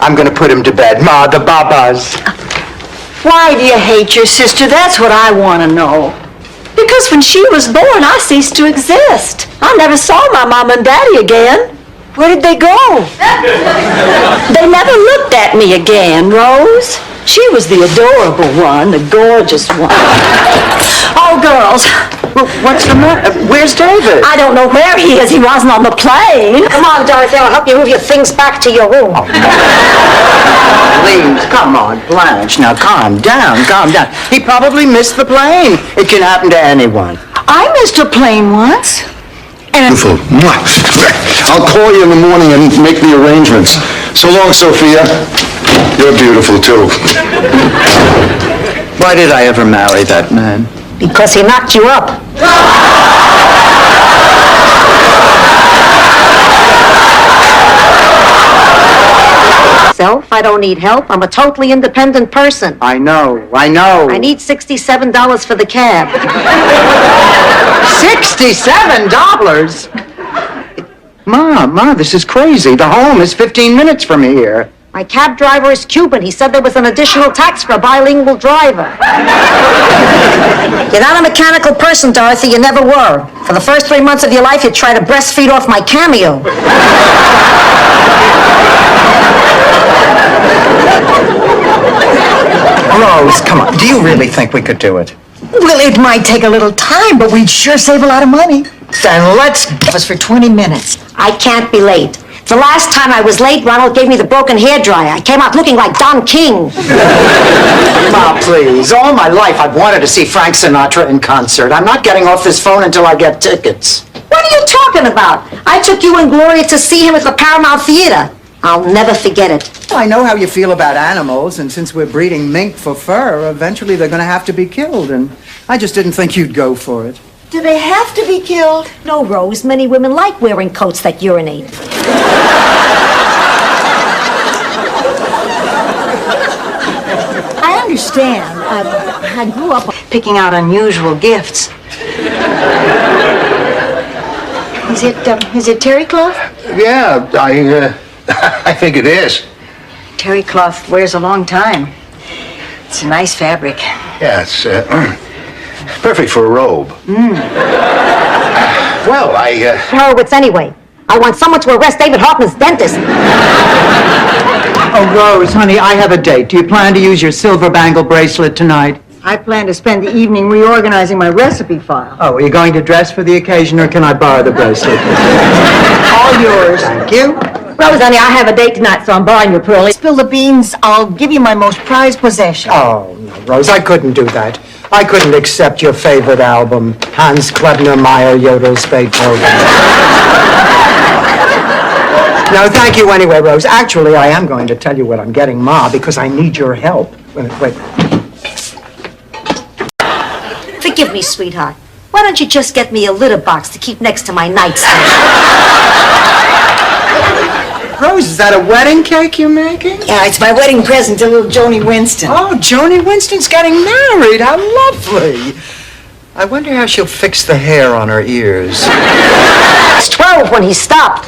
I'm going to put him to bed. Ma, the babas. Why do you hate your sister? That's what I want to know. Because when she was born, I ceased to exist. I never saw my mom and daddy again. Where did they go? They never looked at me again, Rose. She was the adorable one, the gorgeous one. Oh, girls. Well, what's the matter? Where's David? I don't know where he is. He wasn't on the plane. Come on, Dorothy. I'll help you move your things back to your room. Please, come on, Blanche. Now, calm down, calm down. He probably missed the plane. It can happen to anyone. I missed a plane once. Beautiful. I'll call you in the morning and make the arrangements. So long, Sophia. You're beautiful, too. Why did I ever marry that man? Because he knocked you up. I don't need help. I'm a totally independent person. I know, I know. I need $67 for the cab. $67? Ma, this is crazy. The home is 15 minutes from here. My cab driver is Cuban. He said there was an additional tax for a bilingual driver. You're not a mechanical person, Dorothy. You never were. For the first 3 months of your life, you tried to breastfeed off my Cameo. Rose, come on. Do you really think we could do it? Well, it might take a little time, but we'd sure save a lot of money. Then let's... It was for 20 minutes. I can't be late. The last time I was late, Ronald gave me the broken hairdryer. I came out looking like Don King. Ma, please. All my life I've wanted to see Frank Sinatra in concert. I'm not getting off this phone until I get tickets. What are you talking about? I took you and Gloria to see him at the Paramount Theater. I'll never forget it. I know how you feel about animals, and since we're breeding mink for fur, eventually they're going to have to be killed, and I just didn't think you'd go for it. Do they have to be killed? No, Rose. Many women like wearing coats that urinate. I understand. I grew up picking out unusual gifts. Is it terry cloth? Yeah, I think it is. Terry cloth wears a long time. It's a nice fabric. Yeah, it's perfect for a robe. Well, Horowitz anyway. I want someone to arrest David Hoffman's dentist. Oh, Rose, honey, I have a date. Do you plan to use your silver bangle bracelet tonight? I plan to spend the evening reorganizing my recipe file. Oh, are you going to dress for the occasion, or can I borrow the bracelet? All yours. Thank you. Rose, honey, I have a date tonight, so I'm borrowing your pearly. Spill the beans, I'll give you my most prized possession. Oh, no, Rose, I couldn't do that. I couldn't accept your favorite album, Hans Klebner Meyer Yodel's Beethoven. No, thank you anyway, Rose. Actually, I am going to tell you what I'm getting Ma because I need your help. Wait. Forgive me, sweetheart. Why don't you just get me a litter box to keep next to my nightstand? Rose, is that a wedding cake you're making? Yeah, it's my wedding present to little Joni Winston. Oh, Joni Winston's getting married. How lovely. I wonder how she'll fix the hair on her ears. It's 12 when he stopped.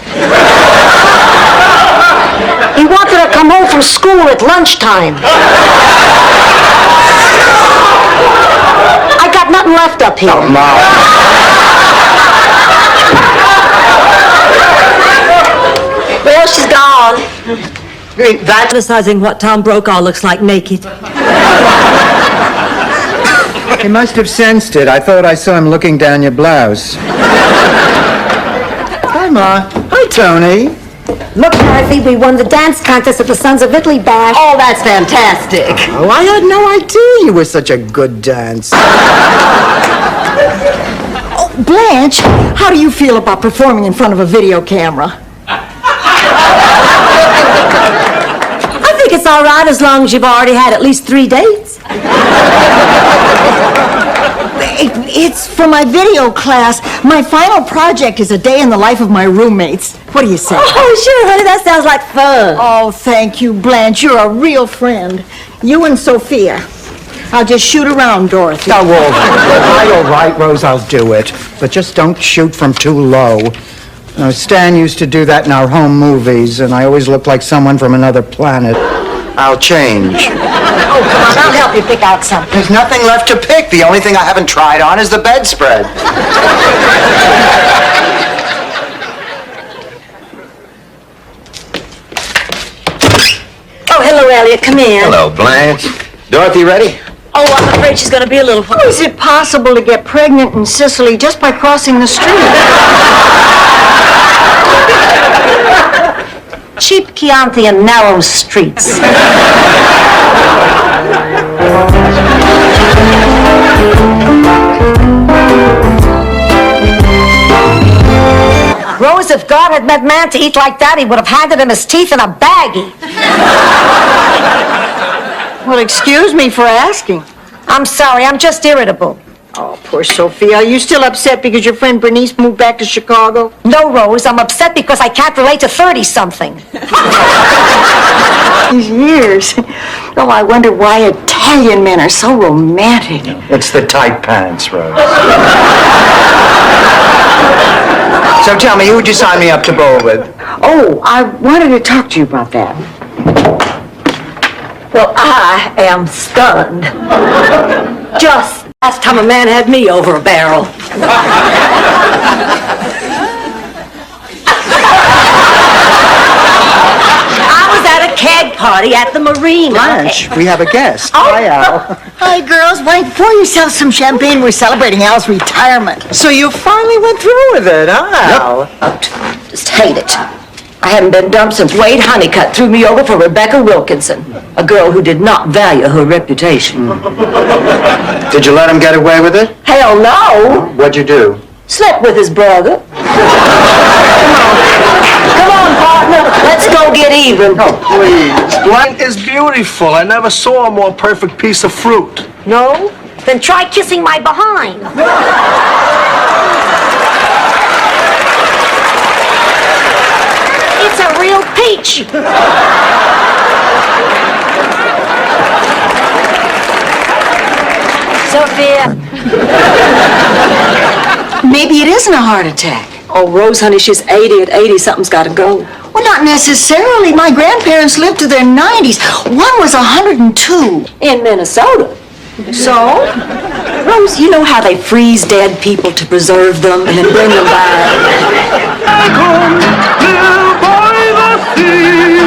He wanted to come home from school at lunchtime. I got nothing left up here. oh, Ma. Well, she's gone. That Criticizing what Tom Brokaw looks like naked. he must have sensed it. I thought I saw him looking down your blouse. Hi, Ma. Hi, Tony. Look, Dorothy, we won the dance contest at the Sons of Italy bash. Oh, that's fantastic. Oh, I had no idea you were such a good dancer. Oh, Blanche, how do you feel about performing in front of a video camera? I think it's all right as long as you've already had at least 3 dates. It's for my video class. My final project is a day in the life of my roommates. What do you say? Oh, sure, honey, that sounds like fun. Oh, thank you, Blanche. You're a real friend. You and Sophia. I'll just shoot around, Dorothy. Oh, all right, Rose, I'll do it. But just don't shoot from too low. Stan used to do that in our home movies, and I always looked like someone from another planet. I'll change. Oh, come on, I'll help you pick out something. There's nothing left to pick. The only thing I haven't tried on is the bedspread. Oh, hello, Elliot. Come in. Hello, Blanche. Dorothy ready? Oh, I'm afraid she's going to be a little while. How is it possible to get pregnant in Sicily just by crossing the street? Cheap Chianti and narrow streets. Rose, if God had meant man to eat like that, he would have handed him his teeth in a baggie. Well, excuse me for asking. I'm sorry, I'm just irritable. Oh, poor Sophia. Are you still upset because your friend Bernice moved back to Chicago? No, Rose, I'm upset because I can't relate to 30-something. These years. Oh, I wonder why Italian men are so romantic. It's the tight pants, Rose. So tell me, who would you sign me up to bowl with? Oh, I wanted to talk to you about that. Well, I am stunned. Just last time a man had me over a barrel. I was at a keg party at the marina. Blanche, we have a guest. Hi, Al. Hi, girls. Why, pour yourself some champagne. We're celebrating Al's retirement. So you finally went through with it, huh, Al? Just hate it. I haven't been dumped since Wade Honeycutt threw me over for Rebecca Wilkinson, a girl who did not value her reputation. Did you let him get away with it? Hell no! What'd you do? Slept with his brother. Come on, partner. Let's go get even. Oh, please. Blanche is beautiful. I never saw a more perfect piece of fruit. No? Then try kissing my behind. It's a real peach. Sophia. Maybe it isn't a heart attack. Oh, Rose, honey, she's 80. At 80, something's got to go. Well, not necessarily. My grandparents lived to their 90s. One was 102. In Minnesota. So? Rose, you know how they freeze dead people to preserve them and then bring them back? Come live by the sea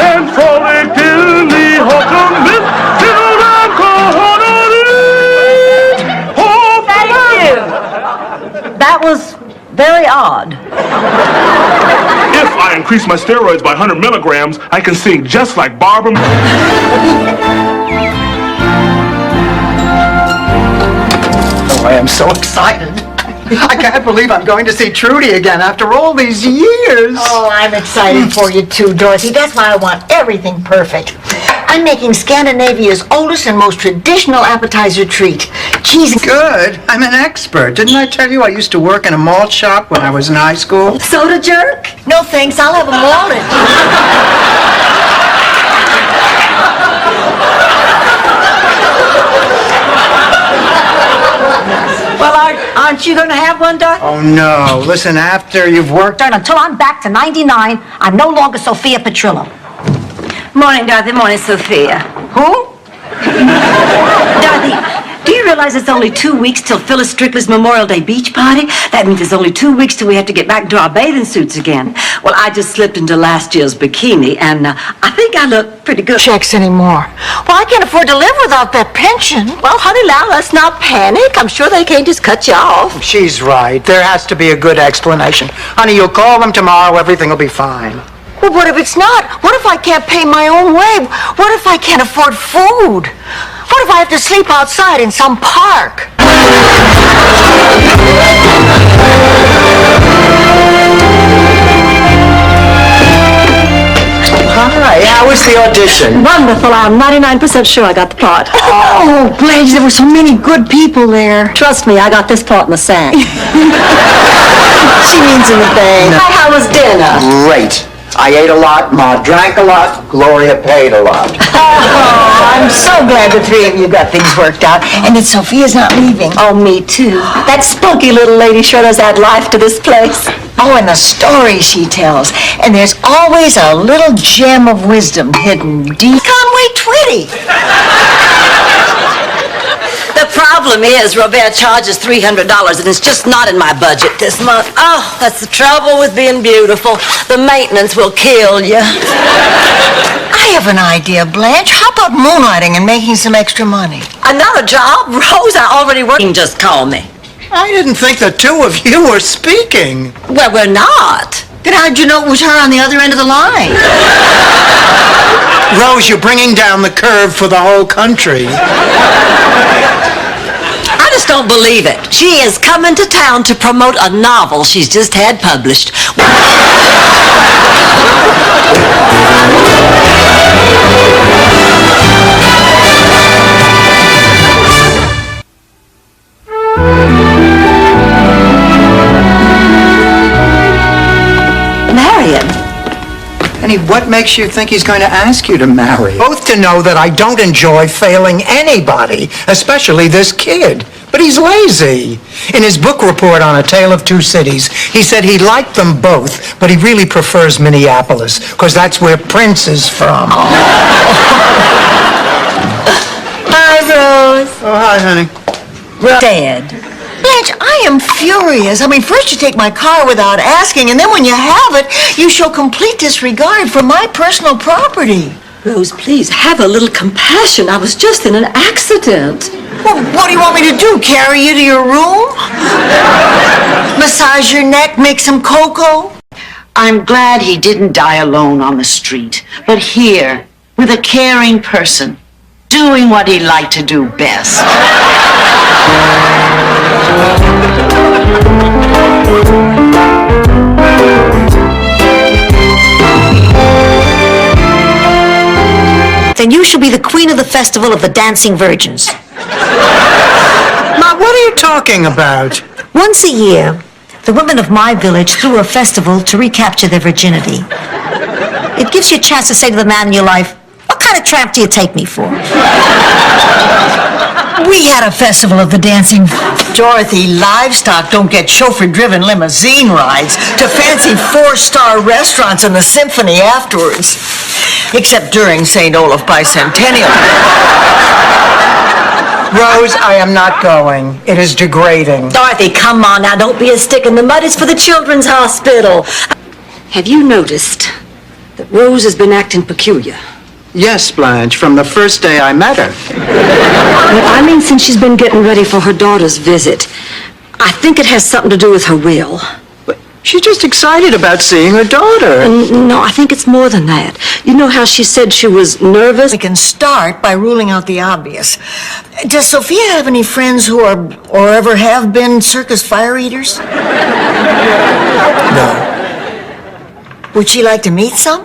and frolic in the autumn mist. That was very odd. If I increase my steroids by 100 milligrams, I can sing just like Barbara. Oh, I am so excited. I can't believe I'm going to see Trudy again after all these years. Oh, I'm excited for you too, Dorothy. That's why I want everything perfect. I'm making Scandinavia's oldest and most traditional appetizer treat. Cheese and... Good. I'm an expert. Didn't I tell you I used to work in a malt shop when I was in high school? Soda jerk? No thanks, I'll have a wallet. Well, aren't you going to have one, Doc? Oh, no. Listen, after you've worked... Until I'm back to 99, I'm no longer Sophia Petrillo. Morning, Dorothy. Morning, Sophia. Who? Dorothy, do you realize it's only 2 weeks till Phyllis Strictly's Memorial Day beach party? That means it's only 2 weeks till we have to get back into our bathing suits again. Well, I just slipped into last year's bikini, and I think I look pretty good. Checks anymore. Well, I can't afford to live without that pension. Well, honey, now let's not panic. I'm sure they can't just cut you off. She's right. There has to be a good explanation. Honey, you'll call them tomorrow. Everything will be fine. Well, what if it's not? What if I can't pay my own way? What if I can't afford food? What if I have to sleep outside in some park? Hi, how was the audition? Wonderful. I'm 99% sure I got the part. Oh, Blanche, there were so many good people there. Trust me, I got this part in the sack. She means in the bank. How was dinner? Great. I ate a lot, Ma drank a lot, Gloria paid a lot. Oh, I'm so glad the three of you got things worked out, and that Sophia's not leaving. Oh, me too. That spunky little lady sure does add life to this place. Oh, and the stories she tells. And there's always a little gem of wisdom hidden deep. Conway Twitty. The problem is Robert charges $300 and it's just not in my budget this month. Oh, that's the trouble with being beautiful. The maintenance will kill you. I have an idea, Blanche. How about moonlighting and making some extra money? Another job? Rose, I already work. Just call me. I didn't think the two of you were speaking. Well, we're not. Then how'd you know it was her on the other end of the line? Rose, you're bringing down the curve for the whole country. I just don't believe it. She is coming to town to promote a novel she's just had published. Marion. Penny, what makes you think he's going to ask you to marry? Both to know that I don't enjoy failing anybody, especially this kid. But he's lazy. In his book report on A Tale of Two Cities, he said he liked them both, but he really prefers Minneapolis, because that's where Prince is from. Hi, Rose. Oh, hi, honey. Dead. Blanche, I am furious. I mean, first you take my car without asking, and then when you have it, you show complete disregard for my personal property. Rose, please, have a little compassion. I was just in an accident. Well, what do you want me to do, carry you to your room? Massage your neck, make some cocoa? I'm glad he didn't die alone on the street, but here, with a caring person, doing what he liked to do best. Then you should be the queen of the festival of the Dancing Virgins. Ma, what are you talking about? Once a year, the women of my village threw a festival to recapture their virginity. It gives you a chance to say to the man in your life, what kind of tramp do you take me for? We had a festival of the dancing. Dorothy, livestock don't get chauffeur-driven limousine rides to fancy four-star restaurants in the symphony afterwards. Except during St. Olaf Bicentennial. Rose, I am not going. It is degrading. Dorothy, come on now. Don't be a stick in the mud. It's for the Children's Hospital. Have you noticed that Rose has been acting peculiar? Yes, Blanche, from the first day I met her. Well, I mean since she's been getting ready for her daughter's visit. I think it has something to do with her will. But she's just excited about seeing her daughter. No, I think it's more than that. You know how she said she was nervous? We can start by ruling out the obvious. Does Sophia have any friends who are, or ever have been, circus fire eaters? No. Would she like to meet some?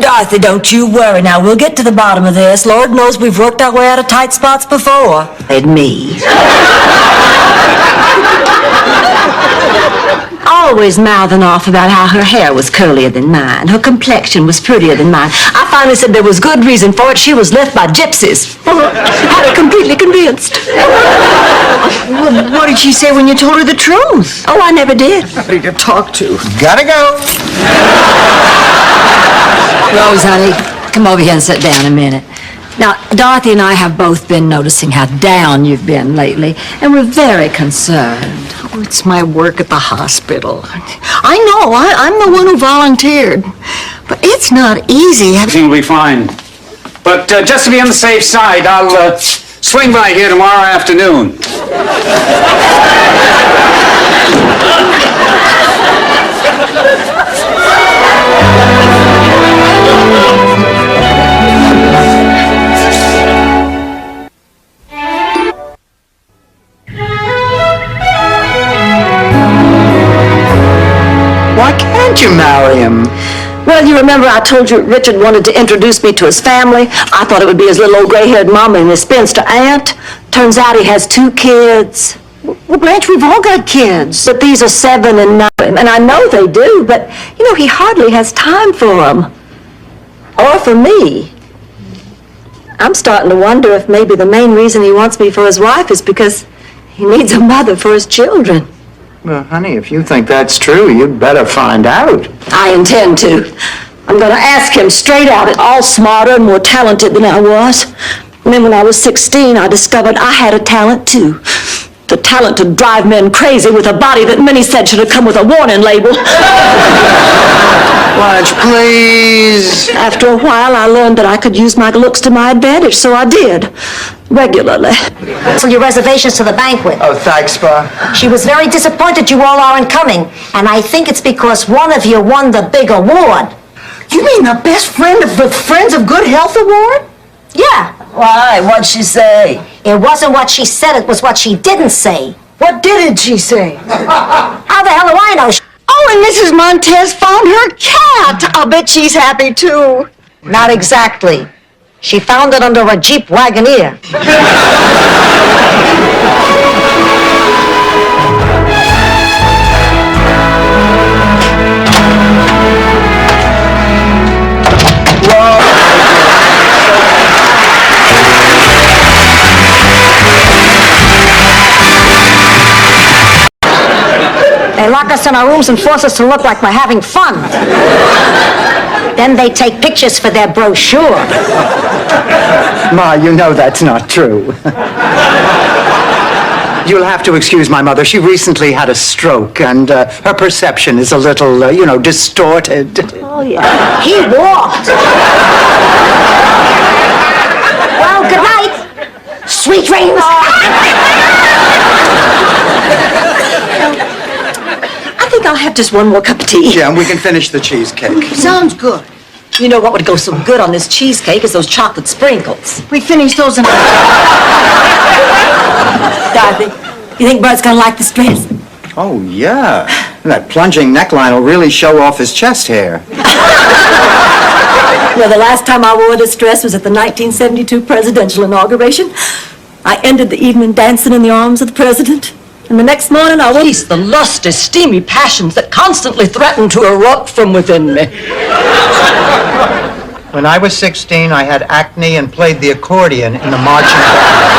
Dorothy, don't you worry now. We'll get to the bottom of this. Lord knows we've worked our way out of tight spots before. And me. Always mouthing off about how her hair was curlier than mine. Her complexion was prettier than mine. I finally said there was good reason for it. She was left by gypsies. Had her completely convinced. Well, what did she say when you told her the truth? Oh, I never did. Nobody to talk to. Gotta go. Rose, honey, come over here and sit down a minute. Now, Dorothy and I have both been noticing how down you've been lately, and we're very concerned. Oh, it's my work at the hospital. I know, I'm the one who volunteered. But it's not easy. Everything will be fine. But just to be on the safe side, I'll swing by here tomorrow afternoon. Why can't you marry him? Well, you remember I told you Richard wanted to introduce me to his family? I thought it would be his little old gray-haired mama and his spinster aunt. Turns out he has 2 kids. Well, Blanche, we've all got kids. But these are 7 and 9, and I know they do, but, you know, he hardly has time for them. Or for me. I'm starting to wonder if maybe the main reason he wants me for his wife is because he needs a mother for his children. Well, honey, if you think that's true, you'd better find out. I intend to. I'm going to ask him straight out. All smarter and more talented than I was. And then when I was 16, I discovered I had a talent, too. The talent to drive men crazy with a body that many said should have come with a warning label. Blanche, please. After a while, I learned that I could use my looks to my advantage, so I did. Regularly. Cancel your reservations to the banquet. Oh, thanks, Pa. She was very disappointed you all aren't coming, and I think it's because one of you won the big award. You mean the best friend of the Friends of Good Health Award? Yeah. Why? What'd she say? It wasn't what she said, it was what she didn't say. What didn't she say? How the hell do I know? Oh, and Mrs. Montez found her cat. I'll bet she's happy, too. Not exactly. She found it under a Jeep Wagoneer. They lock us in our rooms and force us to look like we're having fun. Then they take pictures for their brochure. Ma, you know that's not true. You'll have to excuse my mother. She recently had a stroke, and her perception is a little, distorted. Oh, yeah. He walked. Well, good night. Sweet dreams. I think I'll have just one more cup of tea. Yeah, and we can finish the cheesecake. Sounds good. You know what would go so good on this cheesecake is those chocolate sprinkles. We finished those in... Dorothy, you think Bert's gonna like this dress? Oh, yeah. That plunging neckline will really show off his chest hair. Well, the last time I wore this dress was at the 1972 presidential inauguration. I ended the evening dancing in the arms of the president. And the next morning I released the lusty, steamy passions that constantly threatened to erupt from within me. When I was 16, I had acne and played the accordion in the marching band.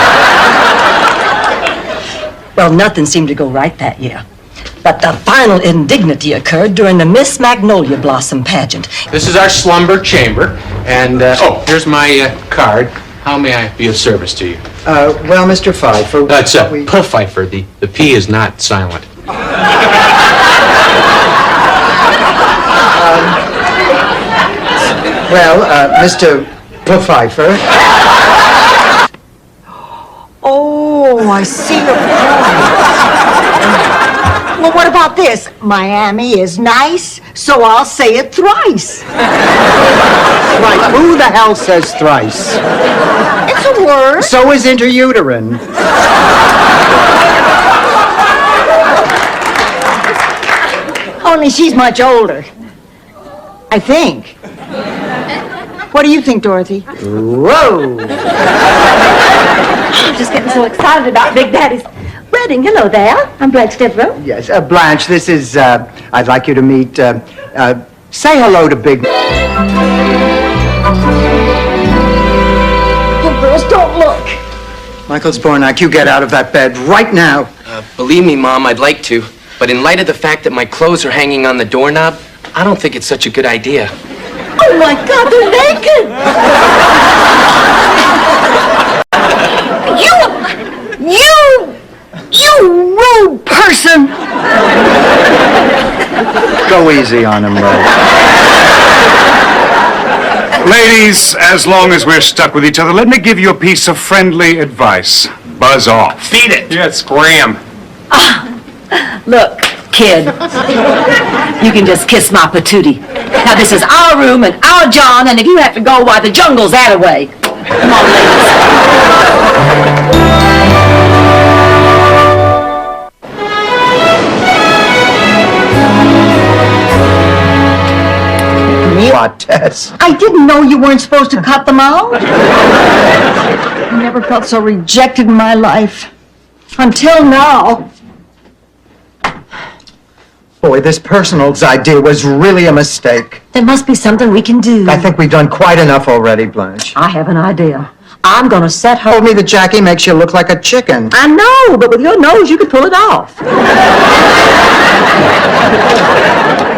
Well, nothing seemed to go right that year. But the final indignity occurred during the Miss Magnolia Blossom pageant. This is our slumber chamber, and, here's my card. How may I be of service to you? Well, Mr. Pfeiffer... It's Pfeiffer. The P is not silent. Mr. Pfeiffer... Oh, I see your point. Well, what about this? Miami is nice, so I'll say it thrice. Right, who the hell says thrice? It's a word. So is interuterine. Only she's much older. I think. What do you think, Dorothy? Whoa! I'm just getting so excited about Big Daddy's wedding. Hello there. I'm Blanche Devereaux. Yes, Blanche, this is, I'd like you to meet, say hello to Big... Oh, girls, don't look. Michael Zbornak, you get out of that bed right now. Believe me, Mom, I'd like to. But in light of the fact that my clothes are hanging on the doorknob, I don't think it's such a good idea. Oh, my God, they're naked. You rude person. Go easy on him, Ray. Ladies, as long as we're stuck with each other, let me give you a piece of friendly advice. Buzz off. Feed it! Yeah, scram. Look, kid, you can just kiss my patootie. Now, this is our room and our John, and if you have to go, why, the jungle's that away. Come on, What, Tess? I didn't know you weren't supposed to cut them out. I never felt so rejected in my life. Until now. Boy, this personals idea was really a mistake. There must be something we can do. I think we've done quite enough already, Blanche. I have an idea. I'm gonna set her... Told me that Jackie makes you look like a chicken. I know, but with your nose, you could pull it off.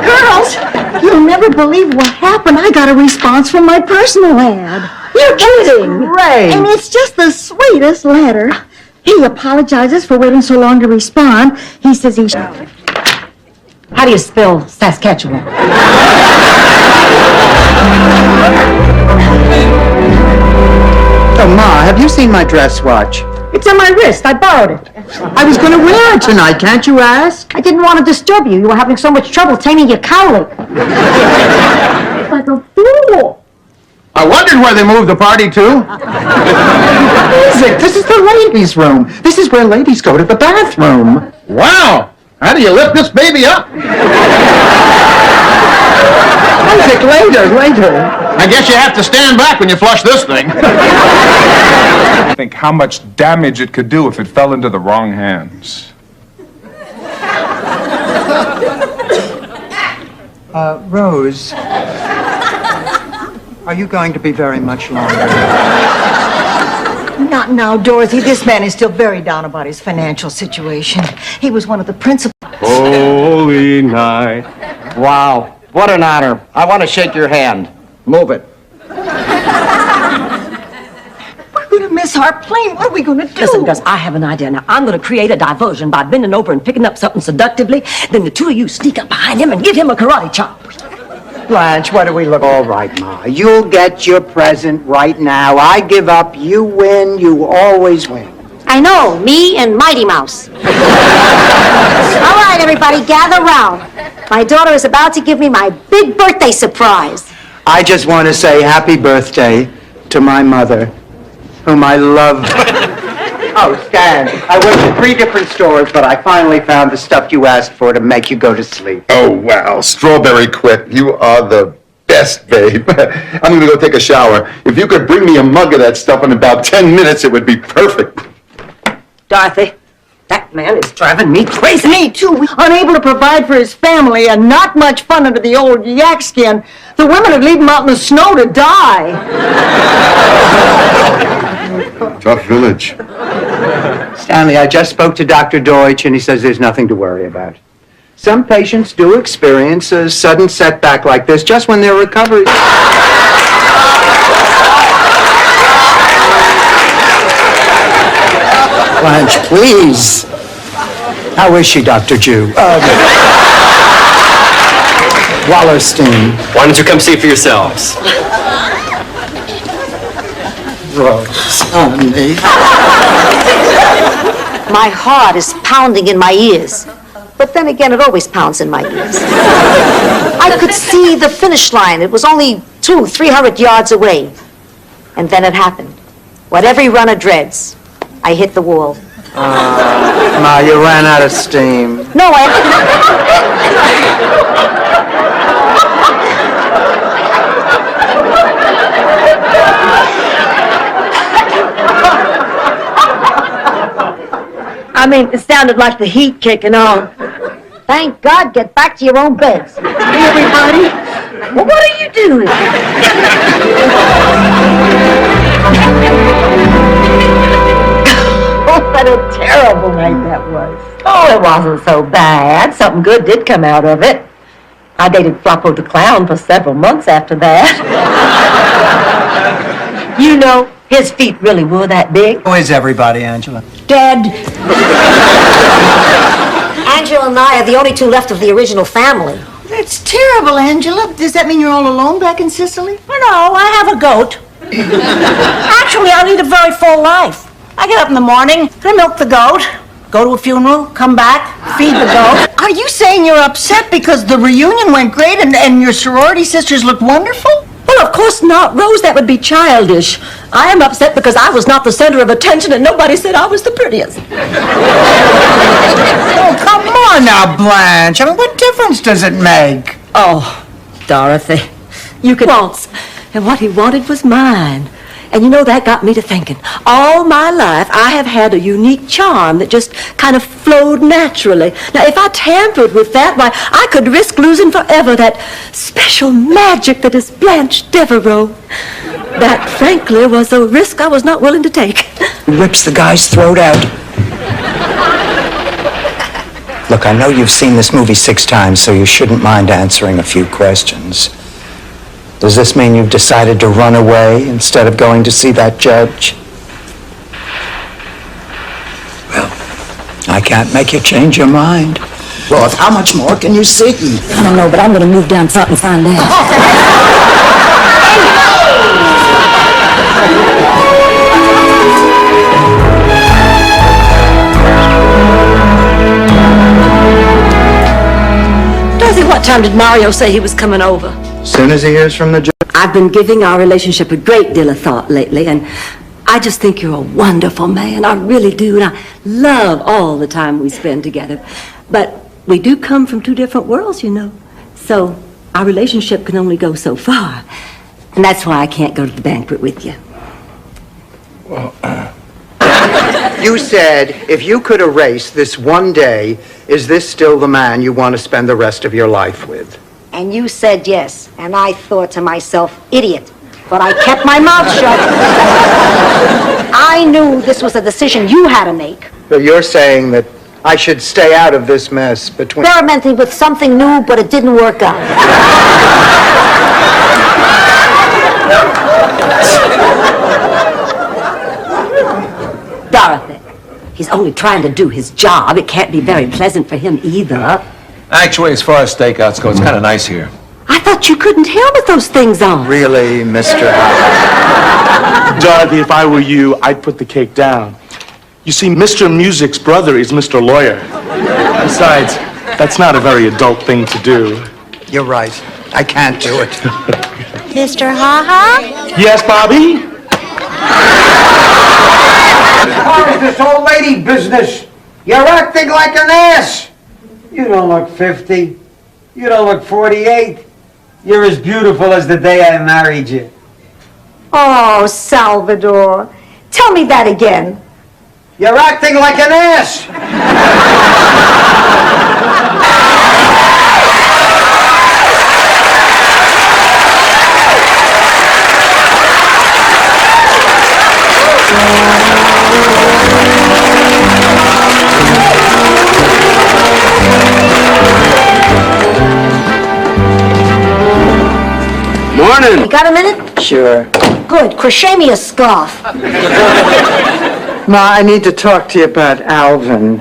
Girls, you'll never believe what happened. I got a response from my personal ad. You're kidding. Great. And it's just the sweetest letter. He apologizes for waiting so long to respond. He says he... How do you spell Saskatchewan? Oh, Ma, have you seen my dress watch? It's on my wrist. I borrowed it. I was going to wear it tonight, can't you ask? I didn't want to disturb you. You were having so much trouble taming your cowlick. Like a fool. I wondered where they moved the party to. Music, this is the ladies' room. This is where ladies go to the bathroom. Wow! How do you lift this baby up? Isaac, later. I guess you have to stand back when you flush this thing. Think how much damage it could do if it fell into the wrong hands. Rose, are you going to be very much longer? Not now, Dorothy. This man is still very down about his financial situation. He was one of the principal... Holy night. Wow, what an honor. I want to shake your hand. Move it. We're going to miss our plane. What are we going to do? Listen, Gus, I have an idea. Now, I'm going to create a diversion by bending over and picking up something seductively. Then the two of you sneak up behind him and give him a karate chop. Blanche, what do we look? All right, Ma. You'll get your present right now. I give up. You win. You always win. I know, me and Mighty Mouse. All right, everybody, gather round. My daughter is about to give me my big birthday surprise. I just want to say happy birthday to my mother, whom I love. Oh, Stan, I went to 3 different stores, but I finally found the stuff you asked for to make you go to sleep. Oh, wow. Strawberry Quit. You are the best, babe. I'm going to go take a shower. If you could bring me a mug of that stuff in about 10 minutes, it would be perfect. Dorothy, that man is driving me crazy. Me, too. Unable to provide for his family and not much fun under the old yak skin. The women would leave him out in the snow to die. Tough village. Stanley, I just spoke to Dr. Deutsch, and he says there's nothing to worry about. Some patients do experience a sudden setback like this just when their recovery... Blanche, please. How is she, Dr. Jew? Wallerstein. Why don't you come see for yourselves? Rose, honey. My heart is pounding in my ears. But then again, it always pounds in my ears. I could see the finish line. It was only 200-300 yards away. And then it happened. What every runner dreads. I hit the wall. Ma, you ran out of steam. No, I mean, it sounded like the heat kicking on. Thank God, get back to your own beds. Hey, everybody. Well, what are you doing? Oh, what a terrible night that was. Oh, it wasn't so bad. Something good did come out of it. I dated Floppo the Clown for several months after that. You know, his feet really were that big. Who is everybody, Angela? Dead. Angela and I are the only two left of the original family. That's terrible, Angela. Does that mean you're all alone back in Sicily? No, I have a goat. Actually, I lead a very full life. I get up in the morning, I milk the goat, go to a funeral, come back, feed the goat. Are you saying you're upset because the reunion went great and your sorority sisters look wonderful? Well, of course not, Rose. That would be childish. I am upset because I was not the center of attention and nobody said I was the prettiest. Oh, come on now, Blanche. I mean, what difference does it make? Oh, Dorothy, you could once, and what he wanted was mine. And you know, that got me to thinking. All my life, I have had a unique charm that just kind of flowed naturally. Now, if I tampered with that, why, I could risk losing forever that special magic that is Blanche Devereaux. That, frankly, was a risk I was not willing to take. Rips the guy's throat out. Look, I know you've seen this movie 6 times, so you shouldn't mind answering a few questions. Does this mean you've decided to run away instead of going to see that judge? Well, I can't make you change your mind. Lord, how much more can you see? I don't know, but I'm gonna move down front and find out. Dorothy, what time did Mario say he was coming over? As soon as he hears from the judge. I've been giving our relationship a great deal of thought lately, and I just think you're a wonderful man. I really do, and I love all the time we spend together. But we do come from 2 different worlds, you know. So our relationship can only go so far. And that's why I can't go to the banquet with you. You said if you could erase this one day, is this still the man you want to spend the rest of your life with? And you said yes. And I thought to myself, idiot. But I kept my mouth shut. I knew this was a decision you had to make. So you're saying that I should stay out of this mess between... Experimenting with something new, but it didn't work out. Dorothy, he's only trying to do his job. It can't be very pleasant for him either. Actually, as far as stakeouts go, it's kind of nice here. I thought you couldn't hear with those things on. Really, Mr. Howard? Dorothy, if I were you, I'd put the cake down. You see, Mr. Music's brother is Mr. Lawyer. Besides, that's not a very adult thing to do. You're right. I can't do it. Mr. Ha-Ha? Yes, Bobby? How is this old lady business? You're acting like an ass. You don't look 50. You don't look 48. You're as beautiful as the day I married you. Oh, Salvador. Tell me that again. You're acting like an ass. Morning. You got a minute? Sure. Good. Crochet me a scarf. Ma, I need to talk to you about Alvin.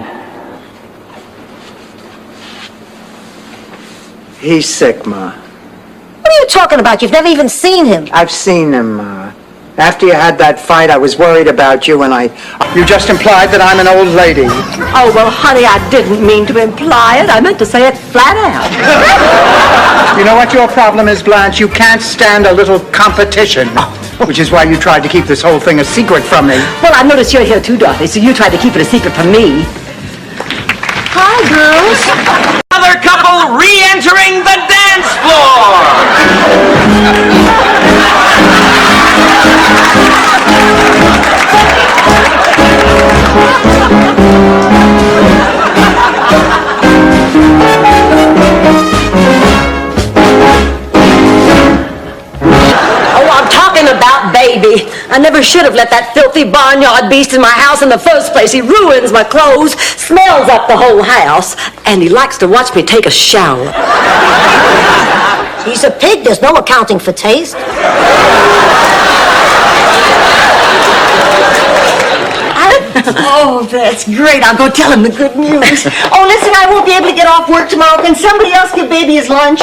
He's sick, Ma. What are you talking about? You've never even seen him. I've seen him, Ma. After you had that fight, I was worried about you, and you just implied that I'm an old lady. Oh, well, honey, I didn't mean to imply it. I meant to say it flat out. You know what your problem is, Blanche? You can't stand a little competition, which is why you tried to keep this whole thing a secret from me. Well, I noticed you're here too, Dorothy, so you tried to keep it a secret from me. Hi, girls. Another couple re-entering the dance floor. About baby. I never should have let that filthy barnyard beast in my house in the first place. He ruins my clothes, smells up the whole house, and he likes to watch me take a shower. He's a pig. There's no accounting for taste. Oh, that's great. I'll go tell him the good news. Oh, listen, I won't be able to get off work tomorrow. Can somebody else give baby his lunch?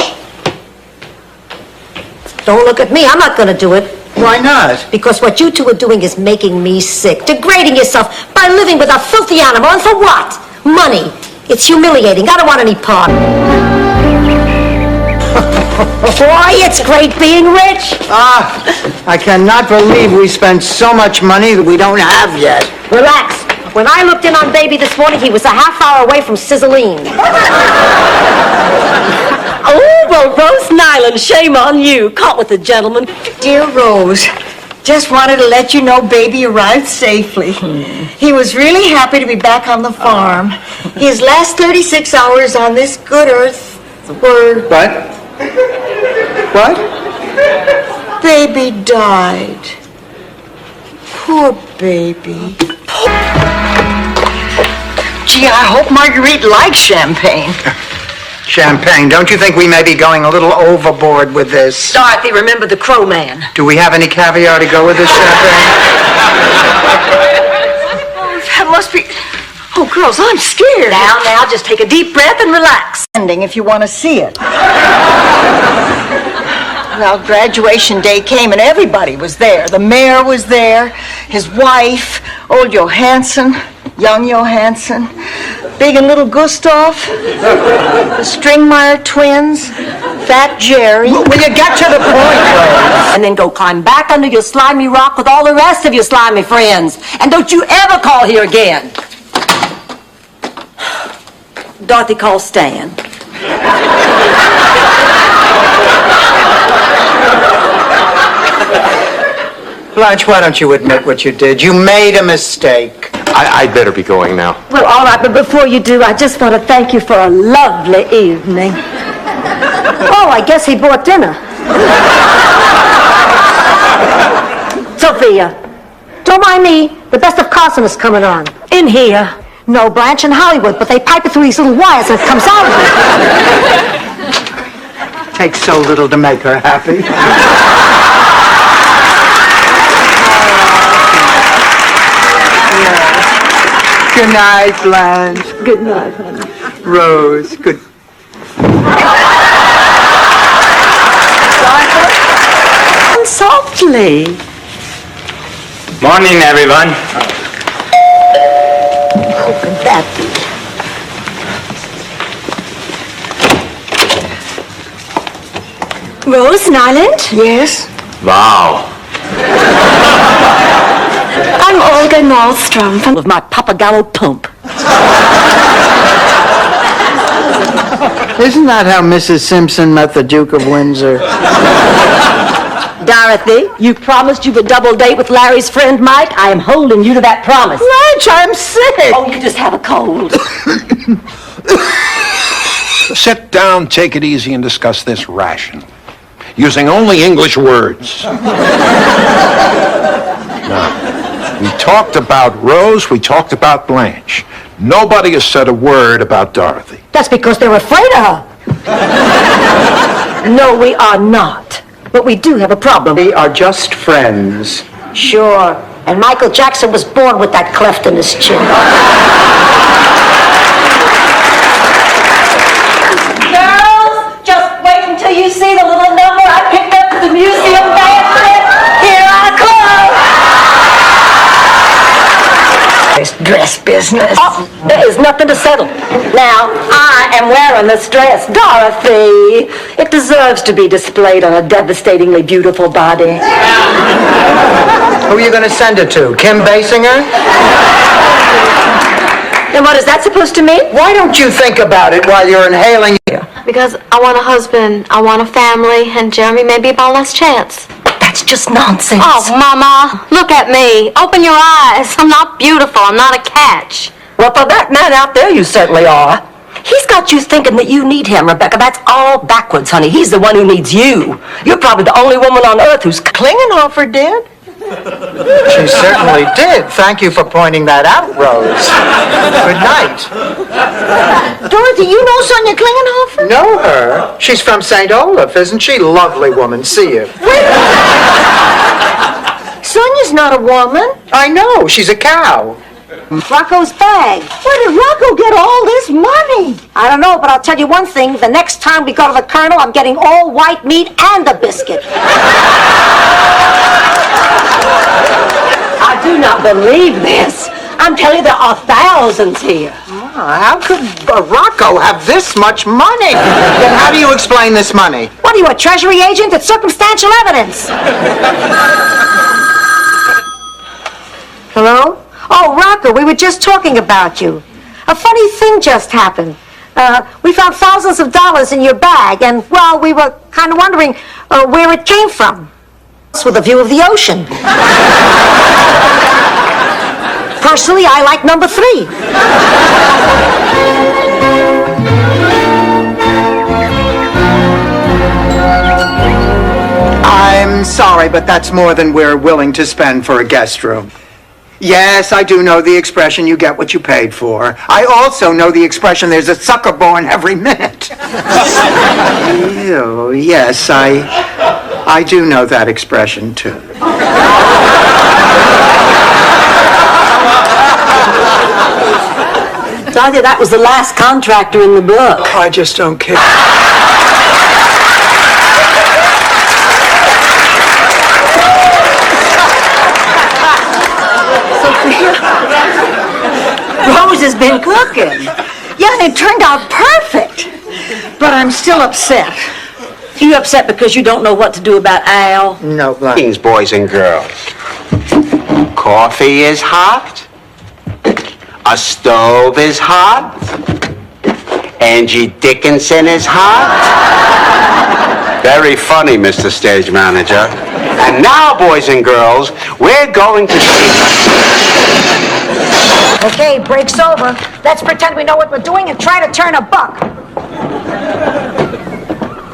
Don't look at me. I'm not going to do it. Why not? Because what you two are doing is making me sick. Degrading yourself by living with a filthy animal. And for what? Money. It's humiliating. I don't want any part. Boy, it's great being rich. I cannot believe we spent so much money that we don't have yet. Relax. When I looked in on baby this morning, he was a half hour away from sizzling. Oh, well, Rose Nyland, shame on you. Caught with a gentleman. Dear Rose, just wanted to let you know baby arrived safely. He was really happy to be back on the farm. His last 36 hours on this good earth were... What? What? baby died. Poor baby. Gee, I hope Marguerite likes champagne. Champagne, don't you think we may be going a little overboard with this? Dorothy, remember the Crow Man. Do we have any caviar to go with this champagne? That must be... Oh, girls, I'm scared. Now, just take a deep breath and relax. Ending if you want to see it. Well, graduation day came and everybody was there. The mayor was there, his wife, old Johansson, young Johansson, big and little Gustav, the Stringmeyer twins, Fat Jerry. Will you get to the point, Rose? And then go climb back under your slimy rock with all the rest of your slimy friends. And don't you ever call here again. Dorothy, call Stan. Blanche, why don't you admit what you did? You made a mistake. I'd better be going now. Well, all right, but before you do, I just want to thank you for a lovely evening. Oh, I guess he bought dinner. Sophia, don't mind me. The Best of Carson is coming on. In here. No, Blanche in Hollywood, but they pipe it through these little wires and it comes out of it. Takes so little to make her happy. Good night, Blanche. Good night, honey. Rose, good... Softly. Morning, everyone. How could that be? Rose, Nyland? Yes? Wow. I'm Olga Nordstrom from my Papagallo pump. Isn't that how Mrs. Simpson met the Duke of Windsor? Dorothy, you promised you would double date with Larry's friend Mike. I am holding you to that promise. Blanche, I'm sick. Oh, you just have a cold. Sit down, take it easy, and discuss this ration. Using only English words. Now, we talked about Rose, we talked about Blanche. Nobody has said a word about Dorothy. That's because they're afraid of her. No, we are not. But we do have a problem. We are just friends. Sure. And Michael Jackson was born with that cleft in his chin. Girls, just wait until you see the little number I picked up at the museum basket. Here I come. This dress business. Oh, there is nothing to settle. Now, I am wearing this dress. Dorothy, it deserves to be displayed on a devastatingly beautiful body. Who are you going to send it to? Kim Basinger? And what is that supposed to mean? Why don't you think about it while you're inhaling? Because I want a husband, I want a family, and Jeremy may be my last chance. That's just nonsense. Oh, Mama, look at me. Open your eyes. I'm not beautiful. I'm not a catch. Well, for that man out there, you certainly are. He's got you thinking that you need him, Rebecca. That's all backwards, honey. He's the one who needs you. You're probably the only woman on earth who's Klingenhofer did? She certainly did. Thank you for pointing that out, Rose. Good night. Dorothy, you know Sonia Klingenhofer? Know her? She's from St. Olaf, isn't she? Lovely woman. See you. Sonia's not a woman. I know. She's a cow. Rocco's bag. Where did Rocco get all this money? I don't know, but I'll tell you one thing. The next time we go to the Colonel, I'm getting all white meat and a biscuit. I do not believe this. I'm telling you, there are thousands here. How could Rocco have this much money? Then how do you explain this money? What are you, a treasury agent? It's circumstantial evidence. Hello? Oh, Rocco, we were just talking about you. A funny thing just happened. We found thousands of dollars in your bag, and, well, we were kind of wondering where it came from. With a view of the ocean. Personally, I like number 3. I I'm sorry, but that's more than we're willing to spend for a guest room. Yes, I do know the expression, you get what you paid for. I also know the expression, there's a sucker born every minute. Ew, yes, I do know that expression, too. Dorothy, that was the last contractor in the book. I just don't care. Rose has been cooking. Yeah, and it turned out perfect. But I'm still upset. You upset because you don't know what to do about Al? No, Greetings, boys and girls. Coffee is hot. A stove is hot. Angie Dickinson is hot. Very funny, Mr. Stage Manager. And now, boys and girls, we're going to Okay, break's over. Let's pretend we know what we're doing and try to turn a buck.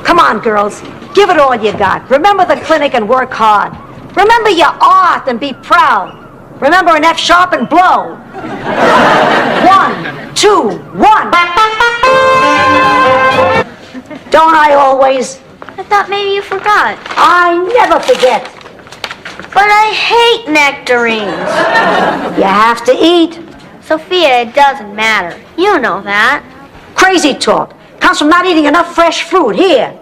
Come on, girls. Give it all you got. Remember the clinic and work hard. Remember your art and be proud. Remember an F sharp and blow. 1, 2, 1. Don't I always? I thought maybe you forgot. I never forget. But I hate nectarines. You have to eat. Sophia, it doesn't matter. You know that. Crazy talk. Comes from not eating enough fresh fruit. Here.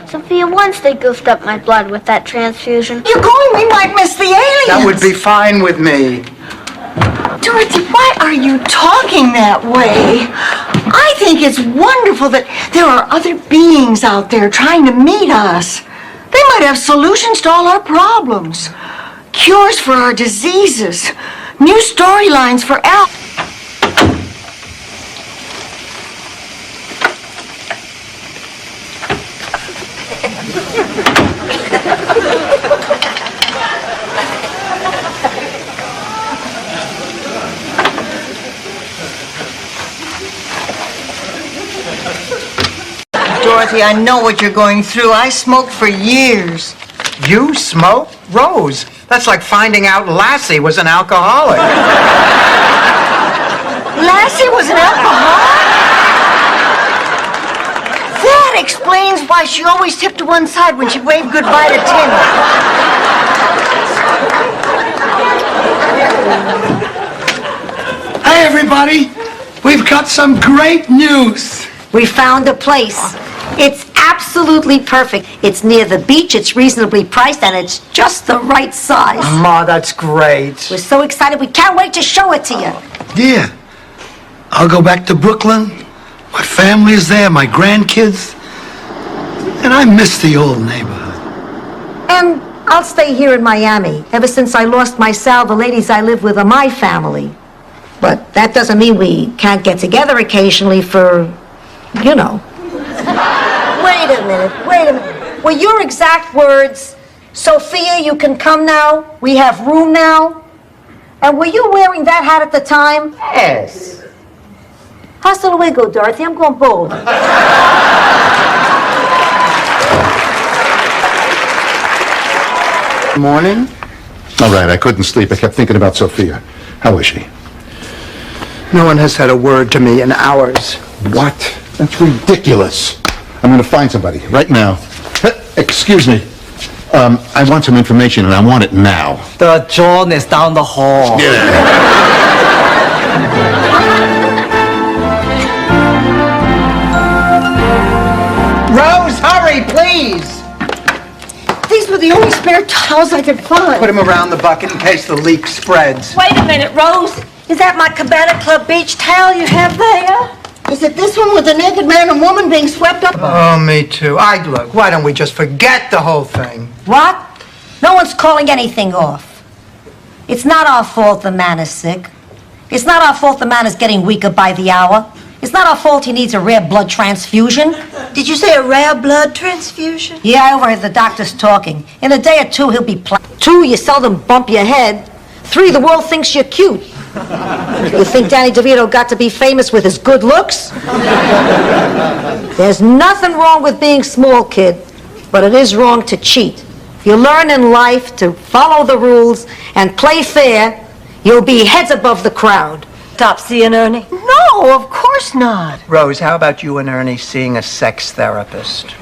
Sophia, once they goofed up my blood with that transfusion. You're going, we might miss the aliens. That would be fine with me. Dorothy, why are you talking that way? I think it's wonderful that there are other beings out there trying to meet us. They might have solutions to all our problems. Cures for our diseases. New storylines for Al. Dorothy, I know what you're going through. I smoked for years. You smoke? Rose, that's like finding out Lassie was an alcoholic. Lassie was an alcoholic? That explains why she always tipped to one side when she waved goodbye to Tim. Hey, everybody. We've got some great news. We found a place. It's absolutely perfect. It's near the beach, it's reasonably priced, and it's just the right size. Ma, that's great. We're so excited, we can't wait to show it to you. Yeah. I'll go back to Brooklyn. My family is there, my grandkids. And I miss the old neighborhood. And I'll stay here in Miami. Ever since I lost my Sal, the ladies I live with are my family. But that doesn't mean we can't get together occasionally for, you know. Wait a minute. Were your exact words, Sophia, you can come now? We have room now? And were you wearing that hat at the time? Yes. Hasta luego, Dorothy. I'm going bold. Morning. All right, I couldn't sleep. I kept thinking about Sophia. How is she? No one has said a word to me in hours. What? That's ridiculous. I'm going to find somebody right now. Excuse me. I want some information, and I want it now. The John is down the hall. Rose, hurry, please. These were the only spare towels I could find. Put them around the bucket in case the leak spreads. Wait a minute, Rose. Is that my Cabana Club beach towel you have there? Is it this one with the naked man and woman being swept up? Oh, me too. Look, why don't we just forget the whole thing? What? No one's calling anything off. It's not our fault the man is sick. It's not our fault the man is getting weaker by the hour. It's not our fault he needs a rare blood transfusion. Did you say a rare blood transfusion? Yeah, I overheard the doctors talking. In a day or two, he'll be 2, you seldom bump your head. 3, the world thinks you're cute. You think Danny DeVito got to be famous with his good looks? There's nothing wrong with being small, kid, but it is wrong to cheat. If you learn in life to follow the rules and play fair, you'll be heads above the crowd. Topsy and Ernie? No, of course not. Rose, how about you and Ernie seeing a sex therapist?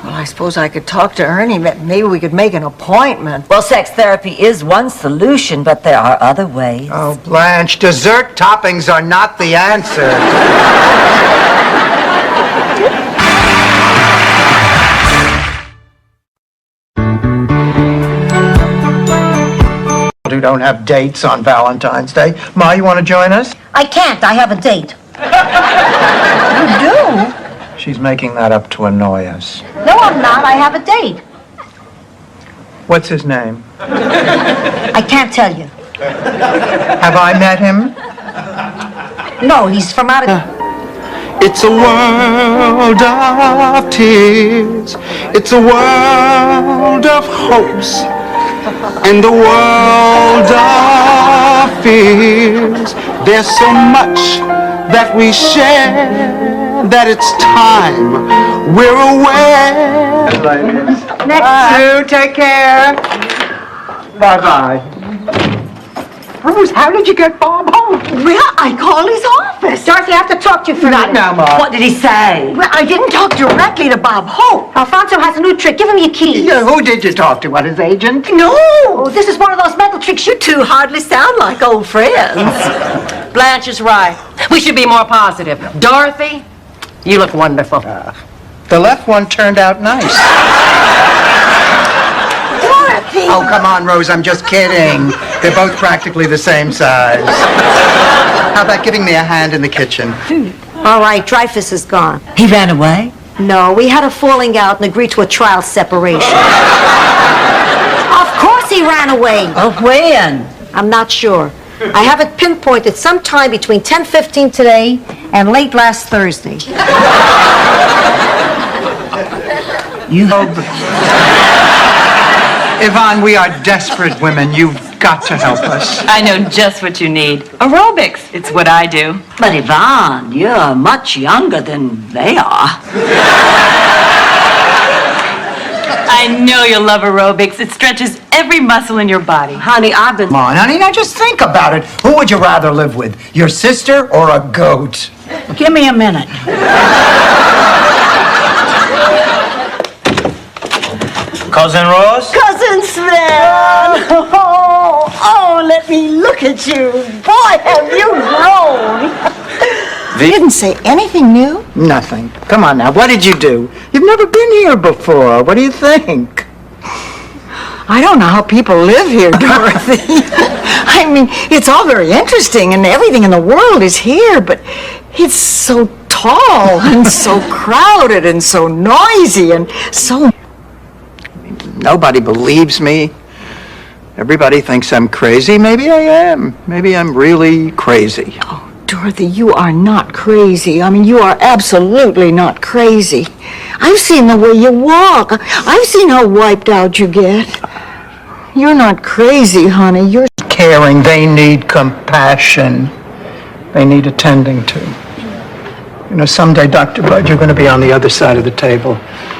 Well, I suppose I could talk to Ernie. Maybe we could make an appointment. Well, sex therapy is one solution, but there are other ways. Oh, Blanche, dessert toppings are not the answer. Who don't have dates on Valentine's Day. Ma, you want to join us? I can't. I have a date. You do? She's making that up to annoy us. No, I'm not. I have a date. What's his name? I can't tell you. Have I met him? No, he's from out of... It's a world of tears. It's a world of hopes. And a world of fears. There's so much that we share that it's time we're aware. Next. Sue, take care. Bye-bye. Rose, how did you get Bob home? Well, I called his office. Dorothy, I have to talk to you for a minute. Not now, Ma. What did he say? Well, I didn't talk directly to Bob Hope. Alfonso has a new trick. Give him your keys. Yeah, who did you talk to? What, his agent? No! Oh, this is one of those mental tricks You two hardly sound like old friends. Blanche is right. We should be more positive. Dorothy, you look wonderful. The left one turned out nice. Dorothy! Oh, come on, Rose, I'm just kidding. They're both practically the same size. How about giving me a hand in the kitchen? All right, Dreyfus is gone. He ran away? No, we had a falling out and agreed to a trial separation. Of course he ran away. Oh, when? I'm not sure. I have it pinpointed sometime between 10:15 today and late last Thursday. Yvonne, we are desperate women. You've got to help us. I know just what you need. Aerobics. It's what I do. But Yvonne, you're much younger than they are. I know you'll love aerobics. It stretches every muscle in your body. Honey, I've been... Come on, honey, now just think about it. Who would you rather live with, your sister or a goat? Give me a minute. Cousin Rose? Cousin Sven! Oh, let me look at you. Boy, have you grown. You didn't say anything new? Nothing. Come on now, what did you do? You've never been here before. What do you think? I don't know how people live here, Dorothy. I mean, it's all very interesting and everything in the world is here, but it's so tall and so crowded and so noisy and so... Nobody believes me. Everybody thinks I'm crazy. Maybe I am. Maybe I'm really crazy. Oh, Dorothy, you are not crazy. I mean, you are absolutely not crazy. I've seen the way you walk. I've seen how wiped out you get. You're not crazy, honey. You're caring. They need compassion. They need attending to. You know, someday, Dr. Bud, you're going to be on the other side of the table.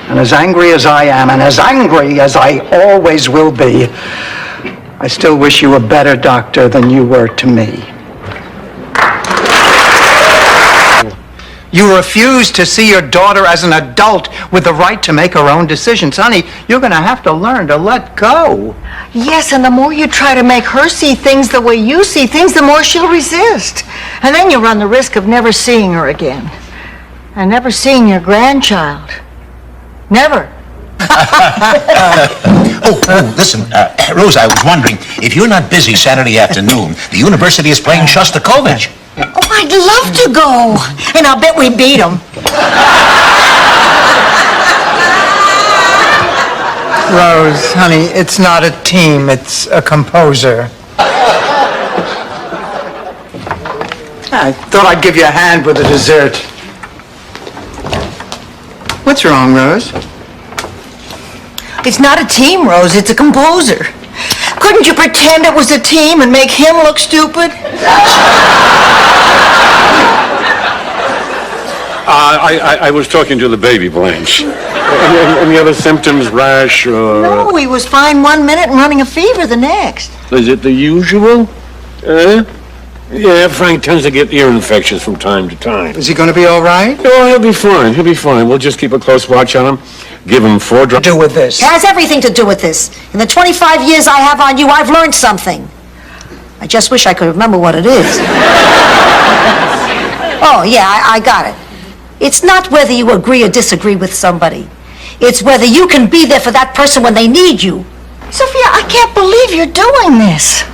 And as angry as I am, and as angry as I always will be, I still wish you a better doctor than you were to me. You refuse to see your daughter as an adult with the right to make her own decisions. Honey, you're going to have to learn to let go. Yes, and the more you try to make her see things the way you see things, the more she'll resist. And then you run the risk of never seeing her again. And never seeing your grandchild. Never. Listen, Rose, I was wondering, if you're not busy Saturday afternoon, the university is playing Shostakovich. Oh, I'd love to go. And I'll bet we beat them. Rose, honey, it's not a team, it's a composer. I thought I'd give you a hand with the dessert. What's wrong, Rose? It's not a team, Rose. It's a composer. Couldn't you pretend it was a team and make him look stupid? I was talking to the baby, Blanche. Any other symptoms, rash, or... No, he was fine 1 minute and running a fever the next. Is it the usual? Yeah, Frank tends to get ear infections from time to time. Is he going to be all right? Oh, he'll be fine. He'll be fine. We'll just keep a close watch on him. Give him 4 drops. Do with this? It has everything to do with this. In the 25 years I have on you, I've learned something. I just wish I could remember what it is. Oh, yeah, I got it. It's not whether you agree or disagree with somebody. It's whether you can be there for that person when they need you. Sophia, I can't believe you're doing this.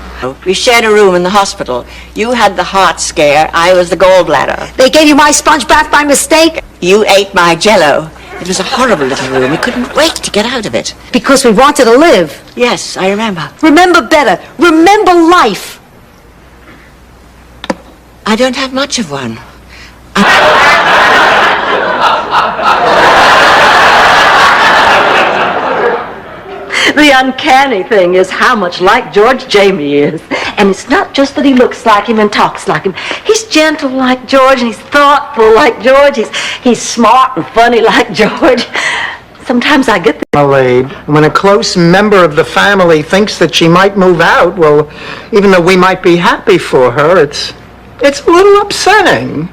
We shared a room in the hospital. You had the heart scare. I was the gallbladder. They gave you my sponge bath by mistake? You ate my Jell-O. It was a horrible little room. We couldn't wait to get out of it. Because we wanted to live. Yes, I remember. Remember better. Remember life. I don't have much of one. The uncanny thing is how much like George Jamie is. And it's not just that he looks like him and talks like him. He's gentle like George, and he's thoughtful like George. He's smart and funny like George. Sometimes I get the... Marmalade. When a close member of the family thinks that she might move out, well, even though we might be happy for her, it's a little upsetting.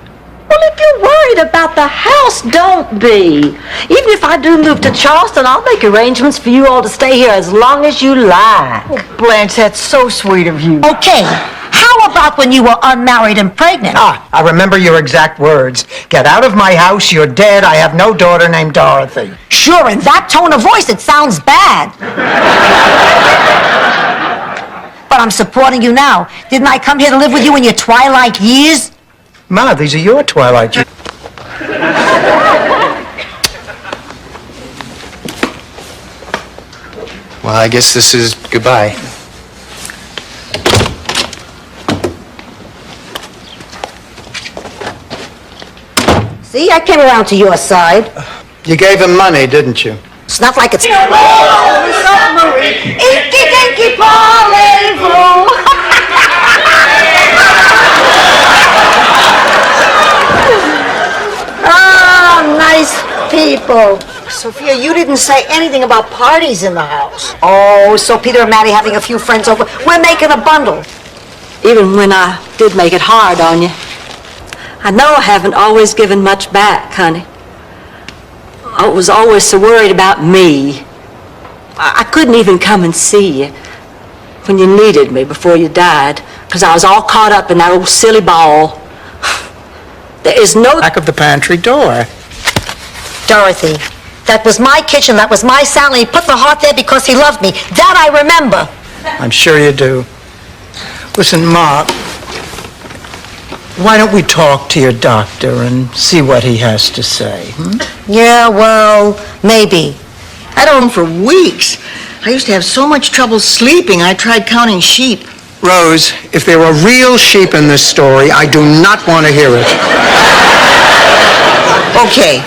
Well, if you're worried about the house, don't be. Even if I do move to Charleston, I'll make arrangements for you all to stay here as long as you like. Oh, Blanche, that's so sweet of you. Okay, how about when you were unmarried and pregnant? I remember your exact words. Get out of my house, you're dead, I have no daughter named Dorothy. Sure, in that tone of voice, it sounds bad. But I'm supporting you now. Didn't I come here to live with you in your twilight years? Ma, these are your twilight years. Well, I guess this is goodbye. See, I came around to your side. You gave him money, didn't you? It's not like it's... Inky dinky parlez-vous. Ah, nice people. Sophia, you didn't say anything about parties in the house. Oh, so Peter and Maddie having a few friends over. We're making a bundle. Even when I did make it hard on you, I know I haven't always given much back, honey. I was always so worried about me. I couldn't even come and see you when you needed me before you died, because I was all caught up in that old silly ball. There is no... Back of the pantry door. Dorothy, that was my kitchen, that was my salad. He put the heart there because he loved me. That I remember. I'm sure you do. Listen, Ma, why don't we talk to your doctor and see what he has to say? Yeah, well, maybe. I had him for weeks. I used to have so much trouble sleeping, I tried counting sheep. Rose, if there are real sheep in this story, I do not want to hear it. Okay.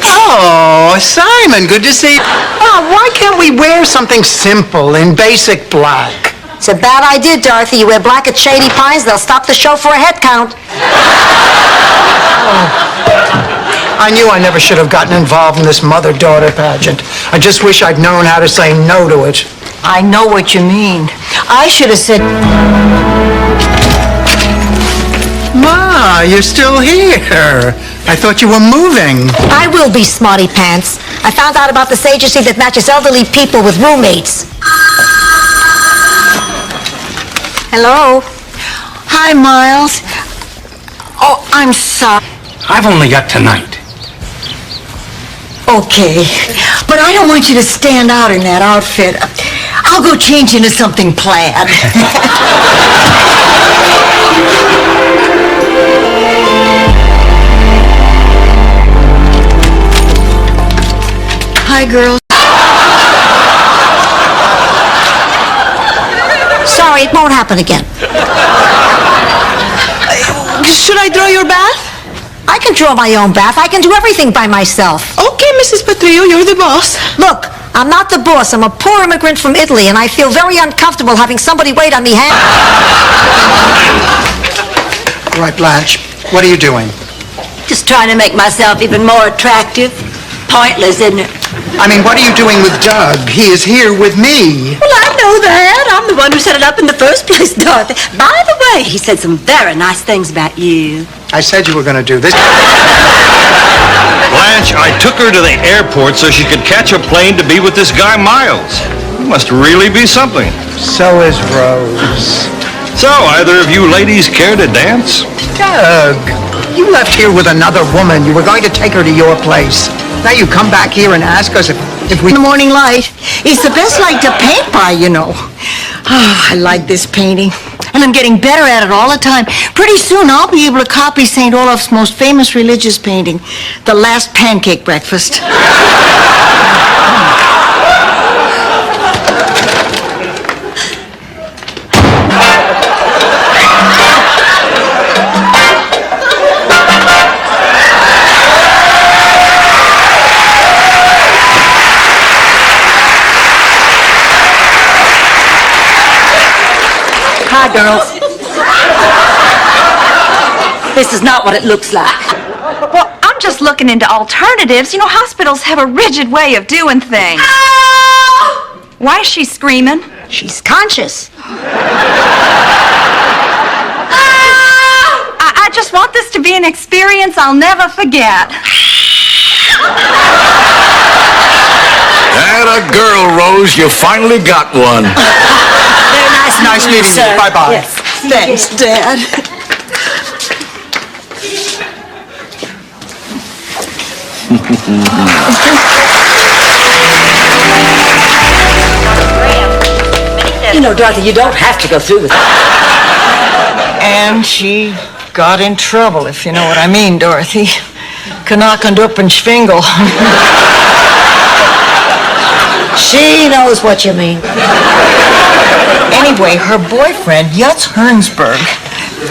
Oh, Simon, good to see you. Oh, why can't we wear something simple in basic black? It's a bad idea, Dorothy. You wear black at Shady Pines, they'll stop the show for a head count. I knew I never should have gotten involved in this mother-daughter pageant. I just wish I'd known how to say no to it. I know what you mean. I should have said... Ma, you're still here. I thought you were moving. I will be, Smarty Pants. I found out about this agency that matches elderly people with roommates. Hello? Hi, Miles. Oh, I'm sorry. I've only got tonight. Okay, but I don't want you to stand out in that outfit. I'll go change into something plaid. Hi, girls. Sorry, it won't happen again. Should I draw your bath? I can draw my own bath. I can do everything by myself. Okay, Mrs. Patrillo, you're the boss. Look, I'm not the boss. I'm a poor immigrant from Italy, and I feel very uncomfortable having somebody wait on me. All right, Blanche, what are you doing? Just trying to make myself even more attractive. Pointless, isn't it? I mean, what are you doing with Doug? He is here with me. Well, I know that. I'm the one who set it up in the first place, Dorothy. By the way, he said some very nice things about you. I said you were going to do this. Blanche, I took her to the airport so she could catch a plane to be with this guy Miles. He must really be something. So is Rose. So, either of you ladies care to dance? Doug, you left here with another woman. You were going to take her to your place. Now you come back here and ask us if we... The morning light. It's the best light to paint by, you know. Oh, I like this painting. And I'm getting better at it all the time. Pretty soon I'll be able to copy St. Olaf's most famous religious painting, The Last Pancake Breakfast. Hi, girls. This is not what it looks like. Well, I'm just looking into alternatives. You know, hospitals have a rigid way of doing things. Why is she screaming? She's conscious. I just want this to be an experience I'll never forget. That a girl, Rose. You finally got one. Nice meeting you. Bye-bye. Yes. Thanks, Dad. You know, Dorothy, you don't have to go through with it. And she got in trouble, if you know what I mean, Dorothy. Knackend up and Schwingel. She knows what you mean. Anyway, her boyfriend, Yutz Hernsberg,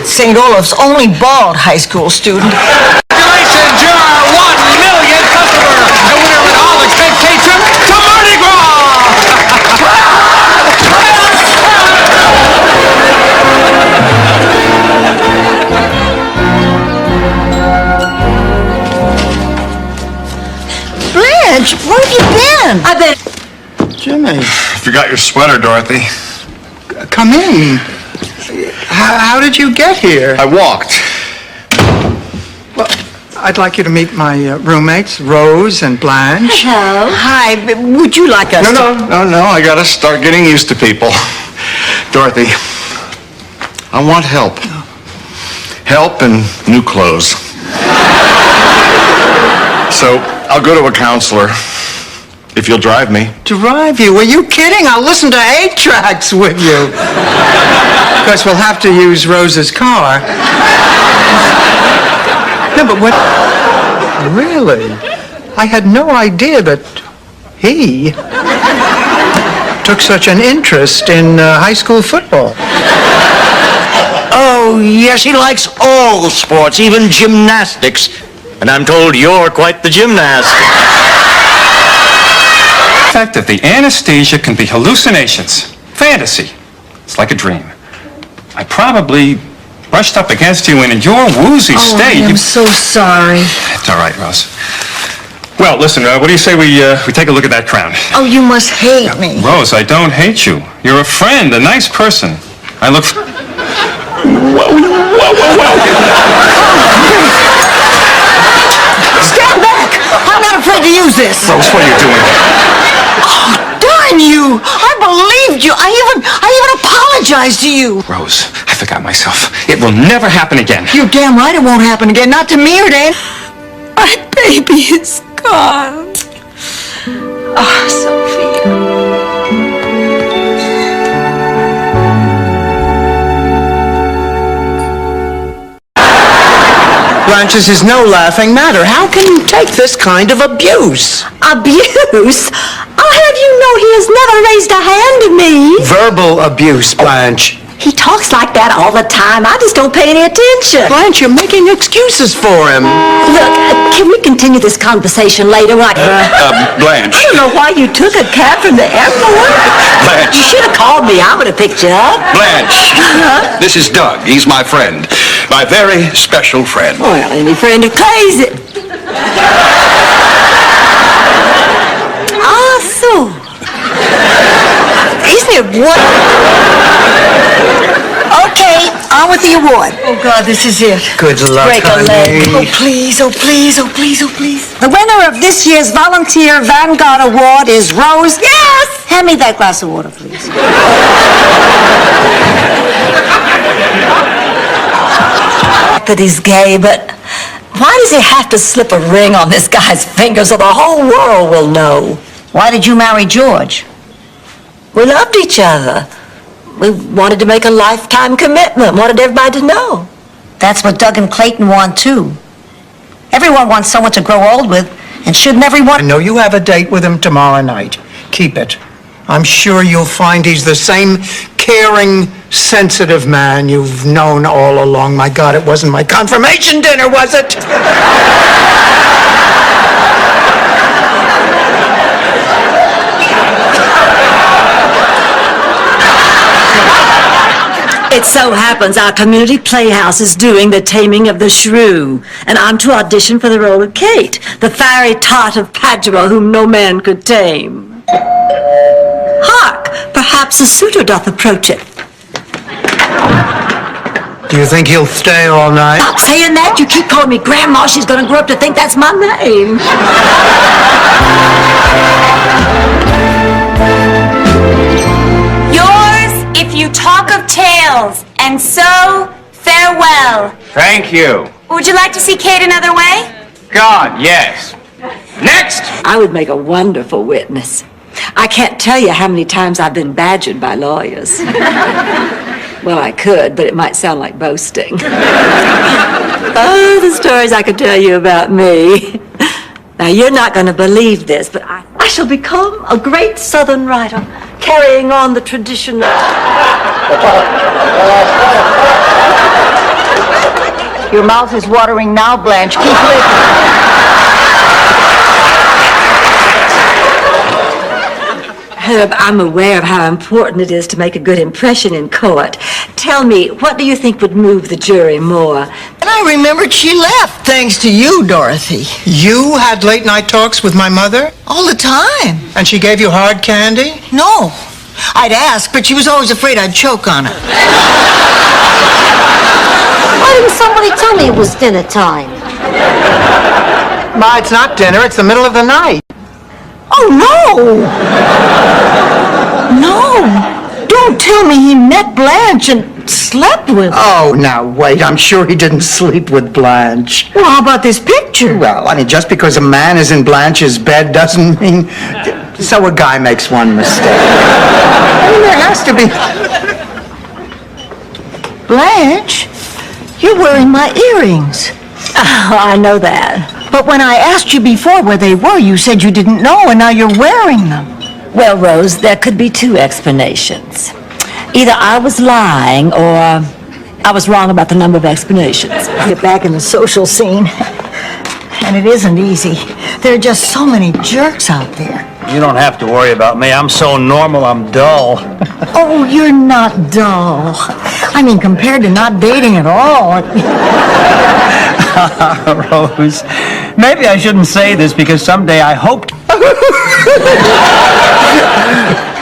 St. Olaf's only bald high school student. Congratulations, you're our 1 millionth customer! The winner of an all-expense-paid trip to Mardi Blanche, where have you been? I've been... Jimmy, Forgot your sweater, Dorothy. come in. How did you get here? I walked. Well, I'd like you to meet my roommates, Rose and Blanche. Hello. Hi, would you like us to... No, I gotta start getting used to people. Dorothy, I want help. Help and new clothes. So, I'll go to a counselor. If you'll drive me. Drive you? Are you kidding? I'll listen to 8 tracks with you. Of course, we'll have to use Rose's car. No, but what... Really? I had no idea that he took such an interest in high school football. Oh, yes, he likes all sports, even gymnastics. And I'm told you're quite the gymnast. That the anesthesia can be hallucinations, fantasy. It's like a dream. I probably brushed up against you, and in your woozy state... I'm so sorry. It's all right, Rose. Well, listen, what do you say we take a look at that crown? Oh, you must hate me. Rose, I don't hate you. You're a friend, a nice person. I look... Stand back! I'm not afraid to use this. Rose, what are you doing? Oh, darn you! I believed you. I even apologized to you. Rose, I forgot myself. It will never happen again. You're damn right it won't happen again. Not to me or Dan. My baby is gone. Oh, Sophia. Blanche, this is no laughing matter. How can you take this kind of abuse? Abuse? I'll have you know he has never raised a hand to me. Verbal abuse, Blanche. He talks like that all the time. I just don't pay any attention. Blanche, you're making excuses for him. Look, can we continue this conversation later? Blanche. I don't know why you took a cab from the airport. Blanche. You should have called me. I would have picked you up. Blanche. This is Doug. He's my friend. My very special friend. Well, any friend of Clay's it. Ah, so. Isn't it wonderful? Okay, on with the award. Oh, God, this is it. Good luck, Break a honey. leg. Oh, please, oh, please, oh, please, oh, please. The winner of this year's Volunteer Vanguard Award is Rose. Yes! Hand me that glass of water, please. That he's gay, but why does he have to slip a ring on this guy's finger so the whole world will know? Why did you marry George? We loved each other. We wanted to make a lifetime commitment, wanted everybody to know. That's what Doug and Clayton want, too. Everyone wants someone to grow old with, and shouldn't everyone... I know you have a date with him tomorrow night. Keep it. I'm sure you'll find he's the same caring, sensitive man you've known all along. My God, it wasn't my confirmation dinner, was it? It so happens our community playhouse is doing The Taming of the Shrew, and I'm to audition for the role of Kate, the fiery tart of Padua whom no man could tame. Hark! Perhaps a suitor doth approach it. Do you think he'll stay all night? Stop saying that! You keep calling me Grandma, she's gonna grow up to think that's my name. If you talk of tales, and so farewell. Thank you. Would you like to see Kate another way? God, yes. Next! I would make a wonderful witness. I can't tell you how many times I've been badgered by lawyers. Well, I could, but it might sound like boasting. Oh, the stories I could tell you about me. Now, you're not going to believe this, but I shall become a great Southern writer, carrying on the tradition of... Your mouth is watering now, Blanche. Keep living. Herb, I'm aware of how important it is to make a good impression in court. Tell me, what do you think would move the jury more? And I remembered she left, thanks to you, Dorothy. You had late night talks with my mother? All the time. And she gave you hard candy? No. I'd ask, but she was always afraid I'd choke on it. Why didn't somebody tell me it was dinner time? Ma, it's not dinner, it's the middle of the night. Oh, no! No! Don't tell me he met Blanche and slept with her. Oh, now wait, I'm sure he didn't sleep with Blanche. Well, how about this picture? Well, I mean, just because a man is in Blanche's bed doesn't mean... So a guy makes one mistake. I mean, there has to be... Blanche, you're wearing my earrings. Oh, I know that. But when I asked you before where they were, you said you didn't know, and now you're wearing them. Well, Rose, there could be two explanations. Either I was lying or I was wrong about the number of explanations. Get back in the social scene. And it isn't easy. There are just so many jerks out there. You don't have to worry about me. I'm so normal, I'm dull. Oh, you're not dull. I mean, compared to not dating at all. Rose, maybe I shouldn't say this because someday I hope...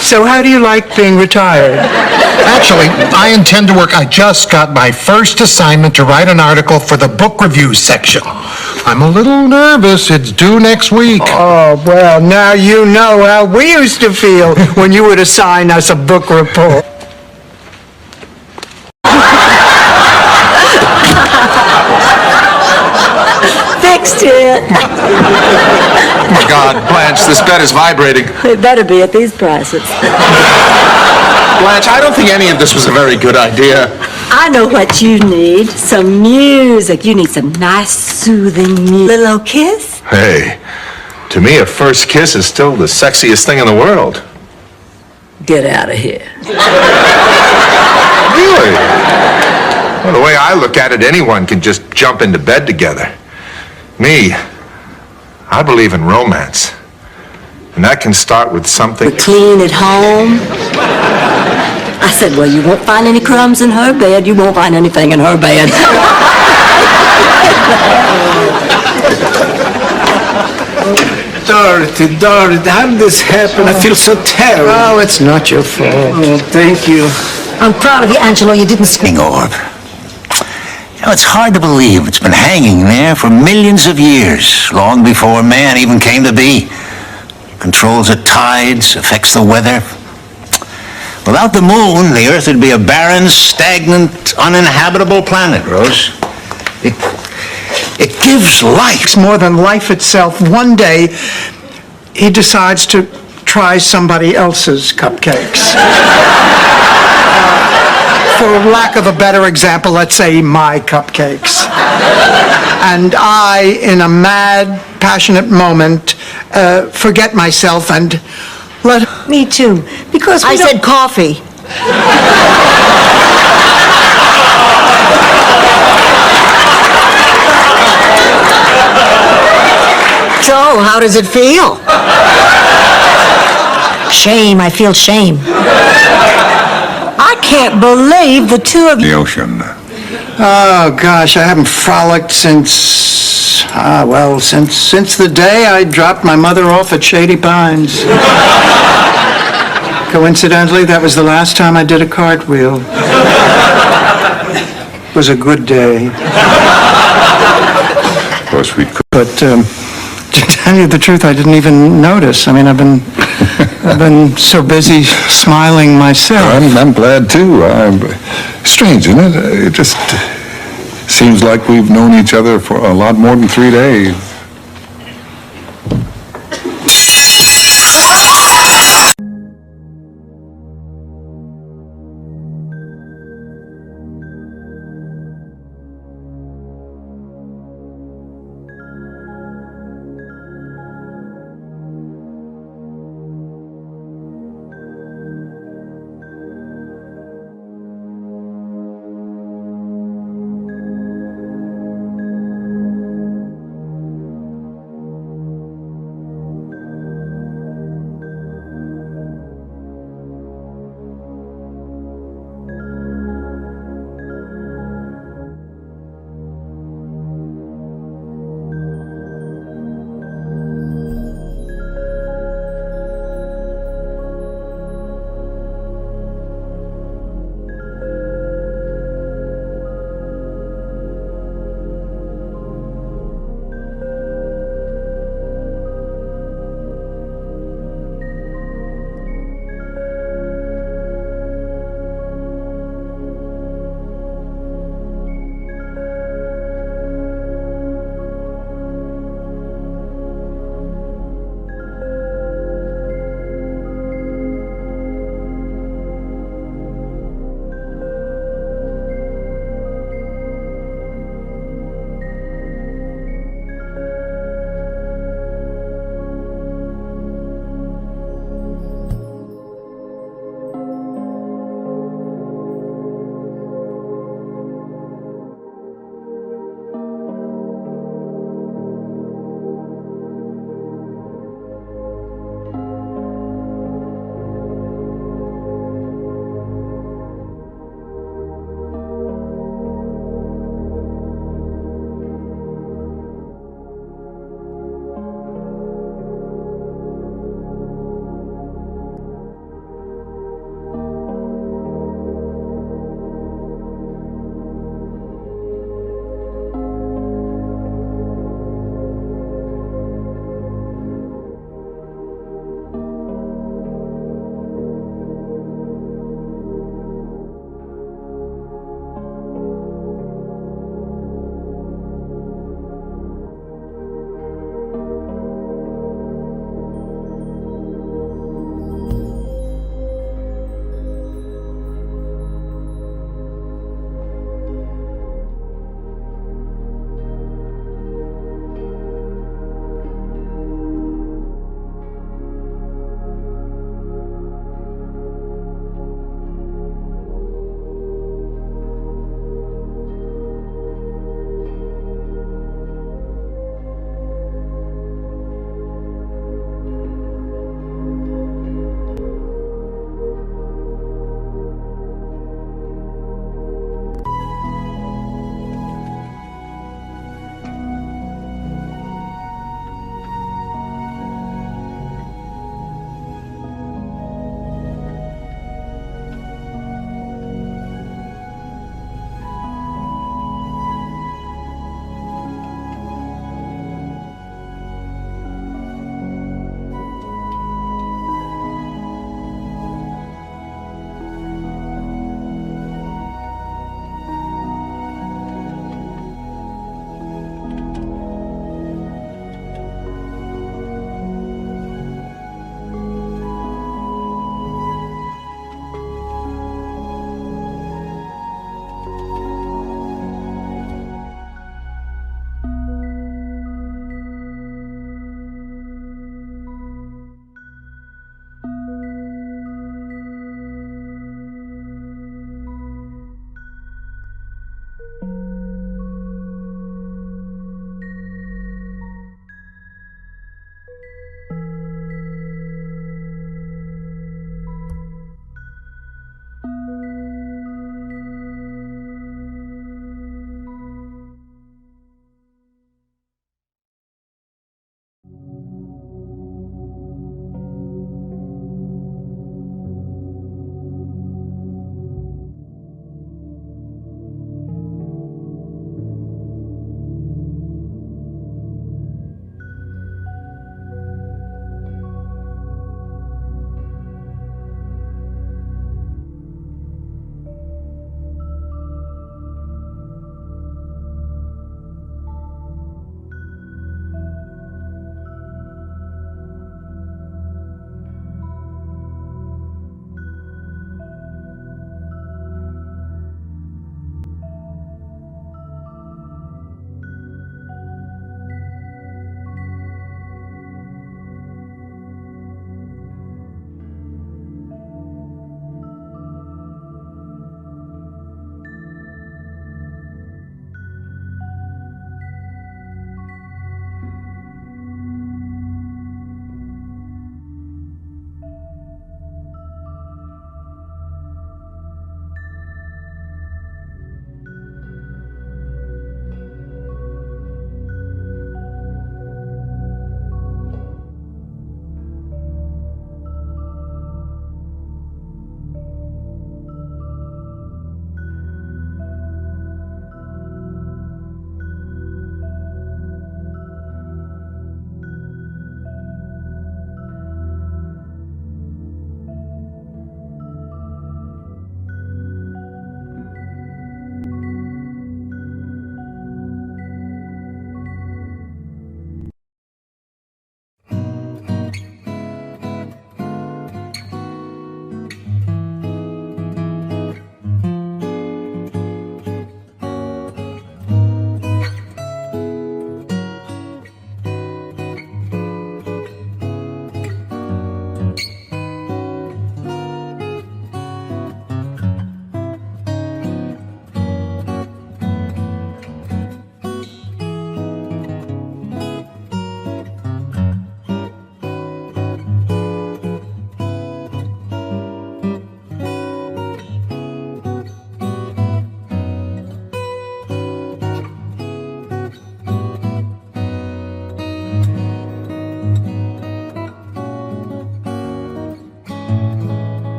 So how do you like being retired? Actually, I intend to work. I just got my first assignment to write an article for the book review section. I'm a little nervous. It's due next week. Oh, well, now you know how we used to feel when you would assign us a book report. Fixed it. Oh my God, Blanche, this bed is vibrating. It better be at these prices. Blanche, I don't think any of this was a very good idea. I know what you need. Some music. You need some nice, soothing music. Little kiss? Hey, to me, a first kiss is still the sexiest thing in the world. Get out of here. Really? Well, the way I look at it, anyone can just jump into bed together. Me, I believe in romance. And that can start with something... We're clean at home. I said, well, you won't find any crumbs in her bed. You won't find anything in her bed. Dorothy, how did this happen? I feel so terrible. Oh, it's not your fault. Oh, thank you. I'm proud of you, Angelo. You didn't scream. Orb. You know, it's hard to believe it's been hanging there for millions of years, long before man even came to be. Controls the tides, affects the weather. Without the moon, the Earth would be a barren, stagnant, uninhabitable planet, Rose. It gives life. It's more than life itself. One day, he decides to try somebody else's cupcakes. For lack of a better example, let's say my cupcakes. And I, in a mad, passionate moment, forget myself and let... Me too, because I said coffee. So, how does it feel? Shame. I feel shame. I can't believe the two of you... The ocean. Oh, gosh, I haven't frolicked since... since the day I dropped my mother off at Shady Pines. Coincidentally, that was the last time I did a cartwheel. It was a good day. Of course, we could. But, to tell you the truth, I didn't even notice. I mean, I've been so busy smiling myself. I'm glad, too. Strange, isn't it? It just seems like we've known each other for a lot more than 3 days.